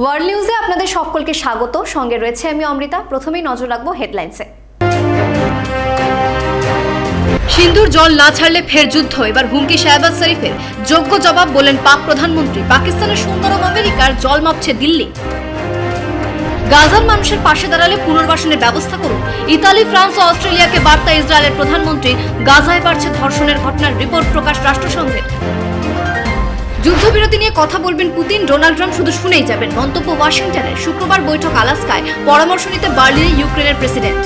World নিউজে আপনাদের সকলকে স্বাগত। সঙ্গে রয়েছে আমি অমৃতা। প্রথমেই নজর রাখবো হেডলাইন্সে। সিন্ধুর জল না ছাড়লে ফের যুদ্ধ, এবার হুমকি শাহবাজ শরীফের। যোগ্য জবাব বললেন পাক প্রধানমন্ত্রী। পাকিস্তানের সুন্দরম আমেরিকার জল মাপছে দিল্লি। গাজার মানুষের পাশে দাঁড়ালে পুনর্বাসনের ব্যবস্থা করুন। ইতালি, ফ্রান্স ও অস্ট্রেলিয়াকে বার্তা ইসরায়েলের প্রধানমন্ত্রী। গাজায় বাড়ছে ধর্ষণের ঘটনার রিপোর্ট প্রকাশ রাষ্ট্রসংঘের। যুদ্ধবিরতি নিয়ে কথা বলবেন পুতিন, ডোনাল্ড ট্রাম্প শুধু শুনেই যাবেন মন্তব্য ওয়াশিংটনের। শুক্রবার বৈঠক আলাস্কায়, পরামর্শ নিতে বার্লিনে ইউক্রেনের প্রেসিডেন্ট।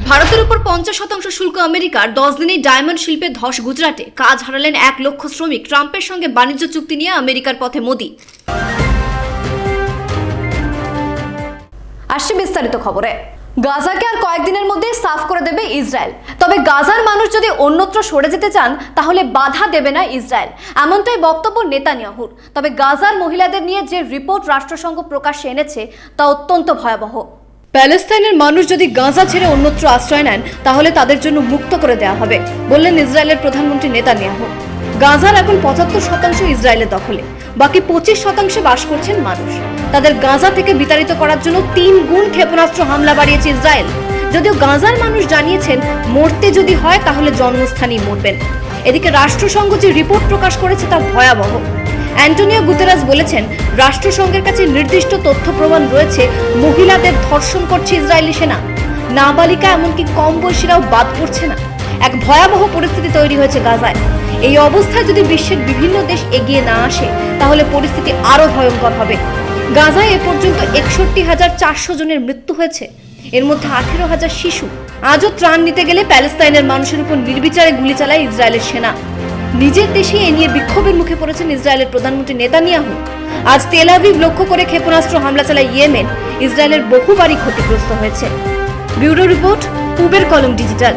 ভারতের উপর 50% শুল্ক আমেরিকার। 10 দিনেই ডায়মন্ড শিল্পে ধস গুজরাটে। কাজ হারালেন 1 লক্ষ শ্রমিক। ট্রাম্পের সঙ্গে বাণিজ্য চুক্তি নিয়ে আমেরিকার পথে মোদি। আসছে বিস্তারিত খবরে। গাজাকে আর কয়েকদিনের মধ্যে সাফ করে দেবে ইসরায়েল। তবে গাজার মানুষ যদি অন্যত্র সরে যেতে চান তাহলে বাধা দেবে না ইসরায়েল, এমনটাই বক্তব্য নেতানিয়াহুর। তবে গাজার মহিলাদের নিয়ে যে রিপোর্ট রাষ্ট্রসংঘ প্রকাশ্যে এনেছে তা অত্যন্ত ভয়াবহ। প্যালেস্তাইনের মানুষ যদি গাজা ছেড়ে অন্যত্র আশ্রয় নেন তাহলে তাদের জন্য মুক্ত করে দেওয়া হবে, বললেন ইসরায়েলের প্রধানমন্ত্রী নেতানিয়াহু। গাজার এখন 75% ইসরায়েলের দখলে, বাকি 25% বাস করছেন মানুষ। তাদের গাজা থেকে বিতাড়িত করার জন্য 3 গুণ ক্ষেপণাস্ত্র হামলা বাড়িয়েছে ইসরায়েল। যদিও গাজার মানুষ জানিয়েছেন মরতে যদি হয় তাহলে জন্মস্থানেই মরবেন। এদিকে রাষ্ট্রসংঘ যে রিপোর্ট প্রকাশ করেছে তা ভয়াবহ। অ্যান্টোনিও গুতেরাস বলেছেন রাষ্ট্রসংঘের কাছে নির্দিষ্ট তথ্য প্রমাণ রয়েছে মহিলাদের ধর্ষণ করছে ইসরায়েলি সেনা। নাবালিকা এমনকি কম বয়সীরাও বাদ পড়ছে না। এক ভয়াবহ পরিস্থিতি তৈরি হয়েছে গাজায়। এই অবস্থায় যদি বিশ্বের বিভিন্ন দেশ এগিয়ে না আসে তাহলে পরিস্থিতি আরো ভয়ঙ্কর হবে। গাজায় এ পর্যন্ত 61,400 জনের মৃত্যু হয়েছে, এর মধ্যে 18,000 শিশু। আজও ত্রাণ নিতে গেলে প্যালেস্তাইনের মানুষের উপর নির্বিচারে গুলি চালায় ইসরায়েলের সেনা। নিজের দেশে এ নিয়ে বিক্ষোভের মুখে পড়েছেন ইসরায়েলের প্রধানমন্ত্রী নেতানিয়াহু। আজ তেল আভিভ লক্ষ্য করে ক্ষেপণাস্ত্র হামলা চালায় ইয়েমেন। ইসরায়েলের বহু বাড়ি ক্ষতিগ্রস্ত হয়েছে। ব্যুরো রিপোর্ট, পূবের কলম ডিজিটাল।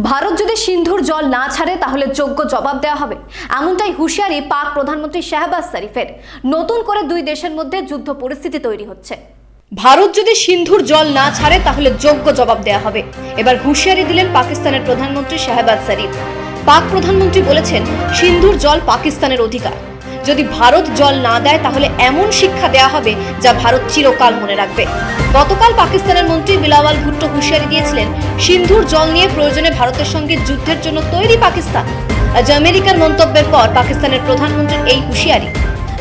ভারত যদি সিন্ধুর জল না ছাড়ে তাহলে যোগ্য জবাব দেওয়া হবে, এমনটাই হুঁশিয়ারি পাক প্রধানমন্ত্রী শাহবাজ শরীফের। নতুন করে 2 দেশের মধ্যে যুদ্ধ পরিস্থিতি তৈরি হচ্ছে। ভারত যদি সিন্ধুর জল না ছাড়ে তাহলে যোগ্য জবাব দেওয়া হবে, এবার হুঁশিয়ারি দিলেন পাকিস্তানের প্রধানমন্ত্রী শাহবাজ শরীফ। পাক প্রধানমন্ত্রী বলেছেন সিন্ধুর জল পাকিস্তানের অধিকার। যদি ভারত জল না দেয় তাহলে এমন শিক্ষা দেওয়া হবে যা ভারত চিরকাল মনে রাখবে। গতকাল পাকিস্তানের মন্ত্রী বিলাওয়াল ভুট্টো হুঁশিয়ারি দিয়েছিলেন সিন্ধুর জল নিয়ে প্রয়োজনে ভারতের সঙ্গে যুদ্ধের জন্য তৈরি পাকিস্তান। আজ আমেরিকার মন্তব্যের পর পাকিস্তানের প্রধানমন্ত্রীর এই হুঁশিয়ারি।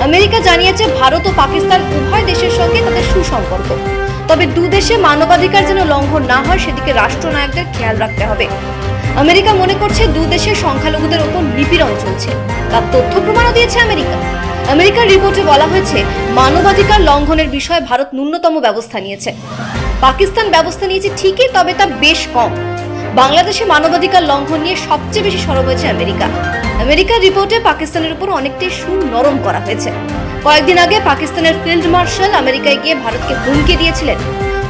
আমেরিকা জানিয়েছে ভারত ও পাকিস্তান উভয় দেশের সঙ্গে তাদের সুসম্পর্ক, তবে 2 দেশে মানবাধিকার যেন লঙ্ঘন না হয় সেদিকে রাষ্ট্রনায়কদের খেয়াল রাখতে হবে। আমেরিকা মনে করছে 2 দেশের সংখ্যালঘুদের উপর নিপীড়ন চলছে, তার তথ্য প্রমাণও দিয়েছে আমেরিকা। আমেরিকার রিপোর্টে বলা হয়েছে মানবাধিকার লঙ্ঘনের বিষয়ে ভারত ন্যূনতম ব্যবস্থা নিয়েছে। পাকিস্তান ব্যবস্থা নিয়েছে ঠিকই, তবে তা বেশ কম। বাংলাদেশে মানবাধিকার লঙ্ঘন নিয়ে সবচেয়ে বেশি সরব হয়েছে আমেরিকা। আমেরিকার রিপোর্টে পাকিস্তানের উপর অনেকটাই সুর নরম করা হয়েছে। কয়েকদিন আগে পাকিস্তানের ফিল্ড মার্শাল আমেরিকায় গিয়ে ভারতকে হুমকি দিয়েছিলেন।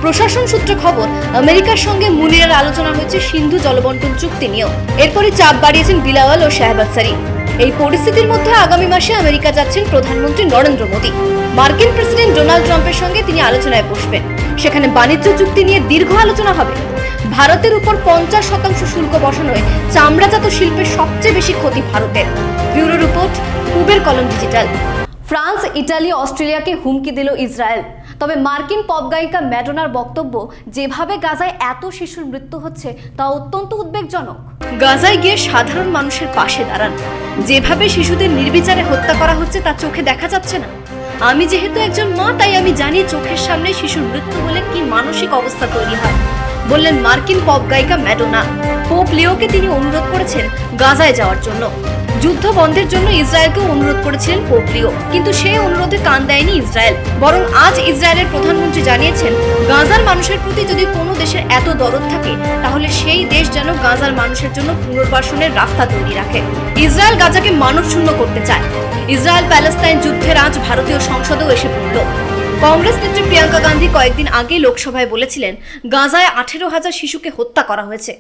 প্রশাসন সূত্রে খবর আমেরিকার সঙ্গে মুনিরের আলোচনা হয়েছে সিন্ধু জলবন্টন চুক্তি নিয়েও। এরপরই চাপ বাড়িয়েছেন বিলাওয়াল ও শাহবাজ শরীফ। এই পরিস্থিতির মধ্যে আগামী মাসে আমেরিকা যাচ্ছেন প্রধানমন্ত্রী নরেন্দ্র মোদী। মার্কিন প্রেসিডেন্ট ডোনাল্ড ট্রাম্পের সঙ্গে তিনি আলোচনায় বসবেন। সেখানে বাণিজ্য চুক্তি নিয়ে দীর্ঘ আলোচনা হবে। ভারতের উপর 50% শুল্ক বসানোয় চামড়াজাত শিল্পের সবচেয়ে বেশি ক্ষতি ভারতের। ব্যুরো রিপোর্ট, পূবের কলম ডিজিটাল। ফ্রান্স, ইটালি, অস্ট্রেলিয়াকে হুমকি দিল ইসরায়েল। তবে মার্কিন পপ গায়িকা ম্যাডোনার বক্তব্য, যেভাবে গাজায় এত শিশুর মৃত্যু হচ্ছে তা অত্যন্ত উদ্বেগজনক। গাজায় গিয়ে সাধারণ মানুষের পাশে দাঁড়ান। যেভাবে শিশুদের নির্বিচারে হত্যা করা হচ্ছে তা চোখে দেখা যাচ্ছে না। আমি যেহেতু একজন মা তাই আমি জানি চোখের সামনে শিশুর মৃত্যু হলে কি মানসিক অবস্থা তৈরি হয়, বললেন মার্কিন পপ গায়িকা ম্যাডোনা। পোপ লিওকে তিনি অনুরোধ করেছেন গাজায় যাওয়ার জন্য। যুদ্ধ বন্ধের জন্য ইসরায়েলকেও অনুরোধ করেছিলেন পোপ লিও, কিন্তু সেই অনুরোধে কান দেয়নি ইসরায়েল। বরং আজ ইসরায়েলের প্রধানমন্ত্রী জানিয়েছেন গাজার মানুষের প্রতি যদি কোনো দেশের এত দরদ থাকে তাহলে সেই দেশ যেন গাজার মানুষের জন্য পুনর্বাসনের রাস্তা তৈরি রাখে। ইসরায়েল গাজাকে মানব শূন্য করতে চায়। ইসরায়েল প্যালেস্তাইন যুদ্ধের আজ ভারতীয় সংসদেও এসে পড়ল। কংগ্রেস নেত্রী প্রিয়াঙ্কা গান্ধী কয়েকদিন আগে লোকসভায় বলেছিলেন গাজায় 18,000 শিশুকে হত্যা করা হয়েছে,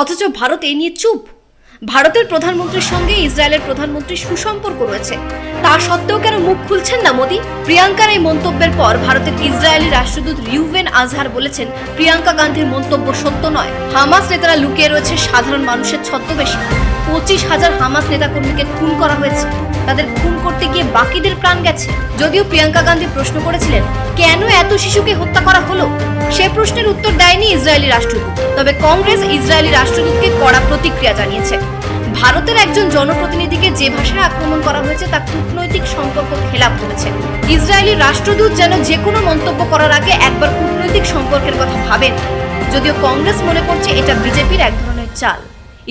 অথচ ভারত এই নিয়ে চুপ। ভারতের প্রধানমন্ত্রীর সঙ্গে ইসরায়েলের প্রধানমন্ত্রীর সুসম্পর্ক রয়েছে, তা সত্ত্বেও কেন মুখ খুলছেন না মোদি? প্রিয়াঙ্কার এই মন্তব্যের পর ভারতের ইসরায়েলি রাষ্ট্রদূত রিউভেন আজহার বলেছেন, প্রিয়াঙ্কা গান্ধীর মন্তব্য সত্য নয়। হামাস নেতারা লুকিয়ে রয়েছে সাধারণ মানুষের ছদ্মবেশে। 25,000 হামাস নেতাকর্মীকে খুন করা হয়েছে। তাদের খুন করতে গিয়ে বাকিদের প্রাণ গেছে। যদিও প্রিয়াঙ্কা গান্ধী প্রশ্ন করেছিলেন, কেন এত শিশুকে হত্যা করা হলো, সে প্রশ্নের উত্তর দেয়নি ইসরায়েলি রাষ্ট্রদূত। তবে কংগ্রেস ইসরায়েলি রাষ্ট্রদূতকে কড়া প্রতিক্রিয়া জানিয়েছে। ভারতের একজন জনপ্রতিনিধিকে যে ভাষায় আক্রমণ করা হয়েছে তা কূটনৈতিক সম্পর্ক খেলাপ করেছে। ইসরায়েলি রাষ্ট্রদূত যেন যে কোনো মন্তব্য করার আগে একবার কূটনৈতিক সম্পর্কের কথা ভাবেন। যদিও কংগ্রেস মনে করছে এটা বিজেপির এক ধরনের চাল।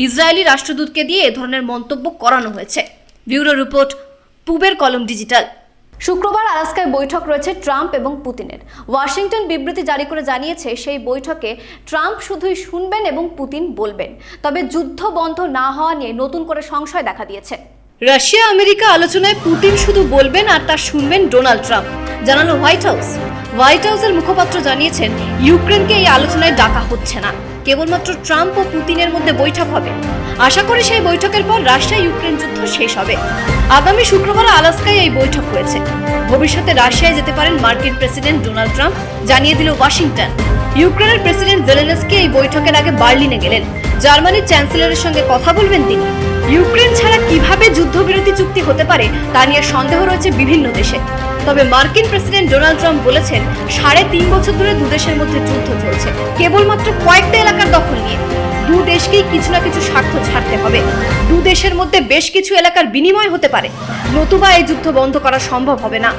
ইসরায়েলি রাষ্ট্রদূতকে দিয়ে এ ধরনের মন্তব্য করানো হয়েছে। ব্যুরো রিপোর্ট, পূবের কলম ডিজিটাল। শুক্রবার আলাস্কায় বৈঠক রয়েছে ট্রাম্প এবং পুতিনের। ওয়াশিংটন বিবৃতি জারি করে জানিয়েছে, সেই বৈঠকে ট্রাম্প শুধুই শুনবেন এবং পুতিন বলবেন। তবে যুদ্ধ বন্ধ না হওয়া নিয়ে নতুন করে সংশয় দেখা দিয়েছে। রাশিয়া আমেরিকা আলোচনায় পুতিন শুধু বলবেন আর তা শুনবেন ডোনাল্ড ট্রাম্প, জানালো হোয়াইট হাউস। হোয়াইট হাউসের মুখপাত্র জানিয়েছেন, ইউক্রেনকে এই আলোচনায় ডাকা হচ্ছে না, কেবলমাত্র ট্রাম্প ও পুতিনের মধ্যে বৈঠক হবে। আশা করি সেই বৈঠকের পর রাশিয়া ইউক্রেন যুদ্ধ শেষ হবে। আগামী শুক্রবার আলাস্কায় এই বৈঠক হয়েছে। ভবিষ্যতে রাশিয়ায় যেতে পারেন মার্কিন প্রেসিডেন্ট ডোনাল্ড ট্রাম্প, জানিয়ে দিল ওয়াশিংটন। ইউক্রেনের প্রেসিডেন্ট জেলেনস্কি এই বৈঠকের আগে বার্লিনে গেলেন। জার্মানির চ্যান্সেলরের সঙ্গে কথা বলবেন তিনি। ইউক্রেন ছাড়া কিভাবে যুদ্ধবিরতি চুক্তি হতে পারে তা নিয়ে সন্দেহ রয়েছে বিভিন্ন দেশে। তবে মার্কিন প্রেসিডেন্ট ডোনাল্ড ট্রাম্প বলেছেন, 3.5 বছর ধরে দুদেশের মধ্যে যুদ্ধ চলছে, কেবলমাত্র কয়েকটা এলাকার দখল নিয়ে। দু দেশকেই কিছু না কিছু স্বার্থ ছাড়তে হবে। দু দেশের মধ্যে বেশ কিছু এলাকার বিনিময় হতে পারে, নতুবা এই যুদ্ধ বন্ধ করা সম্ভব হবে না।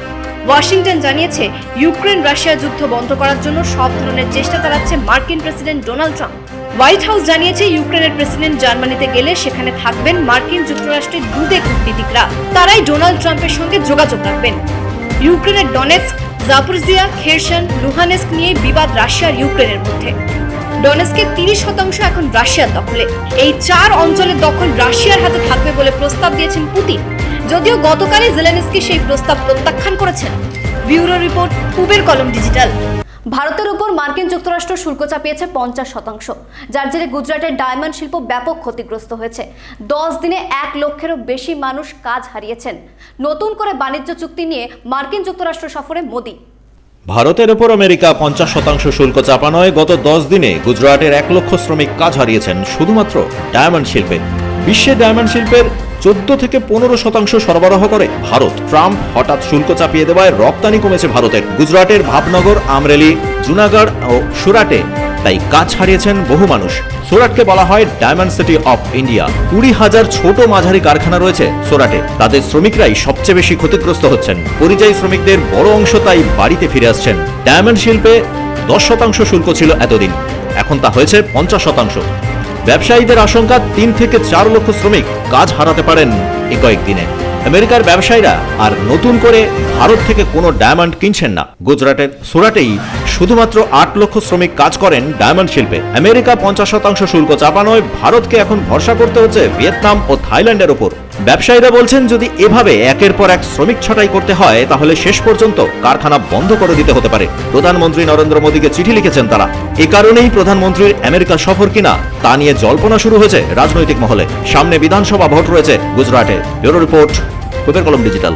ওয়াশিংটন জানিয়েছে, ইউক্রেন রাশিয়া যুদ্ধ বন্ধ করার জন্য সব ধরনের চেষ্টা চালাচ্ছে মার্কিন president Donald Trump. White house জানিয়েছে, ইউক্রেনের প্রেসিডেন্ট জার্মানিতে গেলে সেখানে থাকবেন মার্কিন যুক্তরাষ্ট্রের দুদে কূটনীতিকরা। তারাই ডোনাল্ড ট্রাম্পের সঙ্গে যোগাযোগ রাখবেন। ইউক্রেনের ডনেটস্ক, জাপোরিজিয়া, খেরসন, লুহানেস্ক নিয়ে বিবাদ রাশিয়ার ইউক্রেনের মধ্যে। ডনেটস্কের 30% এখন রাশিয়ার দখলে। এই 4 অঞ্চলের দখল রাশিয়ার হাতে থাকবে বলে প্রস্তাব দিয়েছেন পুতিন। যদিও গতকালই জেলেনস্কি সেই প্রস্তাব প্রত্যাখ্যান করেছেন। ব্যুরো রিপোর্ট, পূবের কলম ডিজিটাল। ভারতের উপর মার্কিন যুক্তরাষ্ট্র শুল্ক চাপিয়েছে 50%, যার জেরে গুজরাটের ডায়মন্ড শিল্প ব্যাপক ক্ষতিগ্রস্ত হয়েছে। 10 দিনে 1 লক্ষেরও বেশি মানুষ কাজ হারিয়েছেন। নতুন করে বাণিজ্য চুক্তি নিয়ে মার্কিন যুক্তরাষ্ট্র সফরে মোদি। ভারতের উপর আমেরিকা 50% শুল্ক চাপানোয় গত 10 দিনে গুজরাটের 1 লক্ষ শ্রমিক কাজ হারিয়েছেন শুধুমাত্র ডায়মন্ড শিল্পে। বিশ্বে ডায়মন্ড শিল্পের 14 থেকে 15% সরবরাহ করে ভারত। ট্রাম্প হঠাৎ শুল্ক চাপিয়ে দেওয়ায় রপ্তানি কমেছে ভারতের। গুজরাটের ভাবনগর, আমরেলি, জুনাগড় ও সুরাটে তাই কাজ হারিয়েছেন বহু মানুষ। সুরাটকে বলা হয় ডায়মন্ড সিটি অফ ইন্ডিয়া। 20,000 ছোট মাঝারি কারখানা রয়েছে সুরাটে। তাদের শ্রমিকরাই সবচেয়ে বেশি ক্ষতিগ্রস্ত হচ্ছেন। পরিযায়ী শ্রমিকদের বড় অংশ তাই বাড়িতে ফিরে আসছেন। ডায়মন্ড শিল্পে 10% শুল্ক ছিল এতদিন, এখন তা হয়েছে 50%। ব্যবসায়ীদের আশঙ্কা 3 থেকে 4 লক্ষ শ্রমিক কাজ হারাতে পারেন এই কয়েকদিনে। আমেরিকার ব্যবসায়ীরা আর নতুন করে ভারত থেকে কোনো ডায়মন্ড কিনছেন না। গুজরাটের সুরাটেই শুধুমাত্র 8 লক্ষ শ্রমিক কাজ করেন ডায়মন্ড শিল্পে। আমেরিকা 50% শুল্ক চাপানোয় ভারতকে এখন ভরসা করতে হচ্ছে ভিয়েতনাম ও থাইল্যান্ডের উপর। ব্যবসায়ীরা বলছেন, যদি এভাবে একের পর এক শ্রমিক ছাঁটাই করতে হয় তাহলে শেষ পর্যন্ত কারখানা বন্ধ করে দিতে হতে পারে। প্রধানমন্ত্রী নরেন্দ্র মোদীকে চিঠি লিখেছেন তারা। এ কারণেই প্রধানমন্ত্রীর আমেরিকা সফর কিনা তা নিয়ে জল্পনা শুরু হয়েছে রাজনৈতিক মহলে। সামনে বিধানসভা ভোট রয়েছে গুজরাটে। ব্যুরো রিপোর্ট, পূবের কলম ডিজিটাল।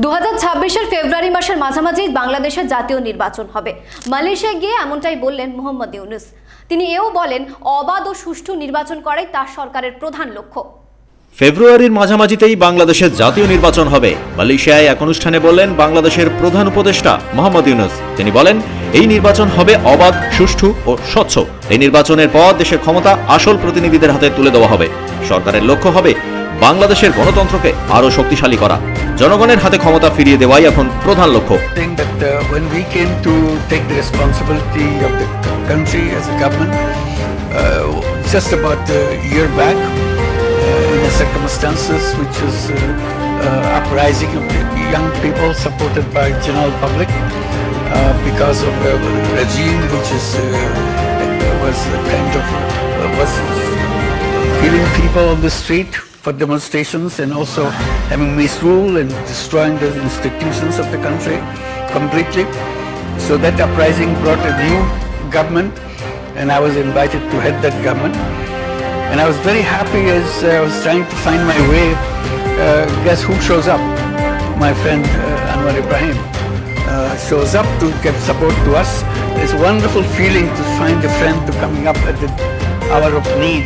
2026-এর ফেব্রুয়ারি মাসের মাঝামাঝি বাংলাদেশের জাতীয় নির্বাচন হবে। মালয়েশিয়া গিয়ে এমনটাই বললেন মোহাম্মদ ইউনুস। তিনি এও বলেন, অবাধ ও সুষ্ঠু নির্বাচন করাই তার সরকারের প্রধান লক্ষ্য। ফেব্রুয়ারির মাঝামাঝিতেই বাংলাদেশের জাতীয় নির্বাচন হবে। মালয়েশিয়ায় এক অনুষ্ঠানে বললেন বাংলাদেশের প্রধান উপদেষ্টা মোহাম্মদ ইউনুস। তিনি বলেন, এই নির্বাচন হবে অবাধ, সুষ্ঠু ও স্বচ্ছ। এই নির্বাচনের পর দেশের ক্ষমতা আসল প্রতিনিধিদের হাতে তুলে দেওয়া হবে। সরকারের লক্ষ্য হবে বাংলাদেশের গণতন্ত্রকে আরো শক্তিশালী করা। জনগণের হাতে ক্ষমতা ফিরিয়ে দেওয়াই এখন প্রধান লক্ষ্য। When we came to take the responsibility of the country as a government, just about a year back, in the circumstances which is uprising of the young people supported by general public because of a regime which is was kind of was killing people on the street for demonstrations and also having misrule and destroying the institutions of the country completely. So that uprising brought a new government and I was invited to head that government. And I was very happy as I was trying to find my way. Guess who shows up? My friend Anwar Ibrahim shows up to get support to us. It's a wonderful feeling to find a friend to coming up at the hour of need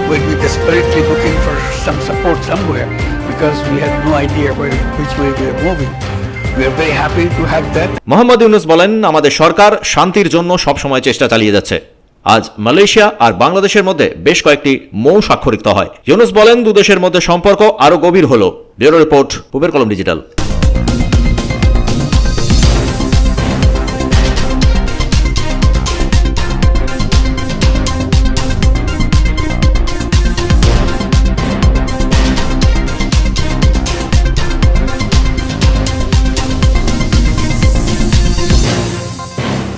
when we're desperately looking for some support somewhere because we had no idea which way we were moving. We are very happy to have that. Mohammad Yunus বলেন, আমাদের সরকার শান্তির জন্য সবসময় চেষ্টা চালিয়ে যাচ্ছে। আজ Malaysia আর বাংলাদেশের মধ্যে বেশ কয়েকটি মৌ স্বাক্ষরিত হয়। ইউনূস বলেন, দুদেশের মধ্যে সম্পর্ক আরো গভীর হলো। ব্যুরো রিপোর্ট, পূবের কলম ডিজিটাল।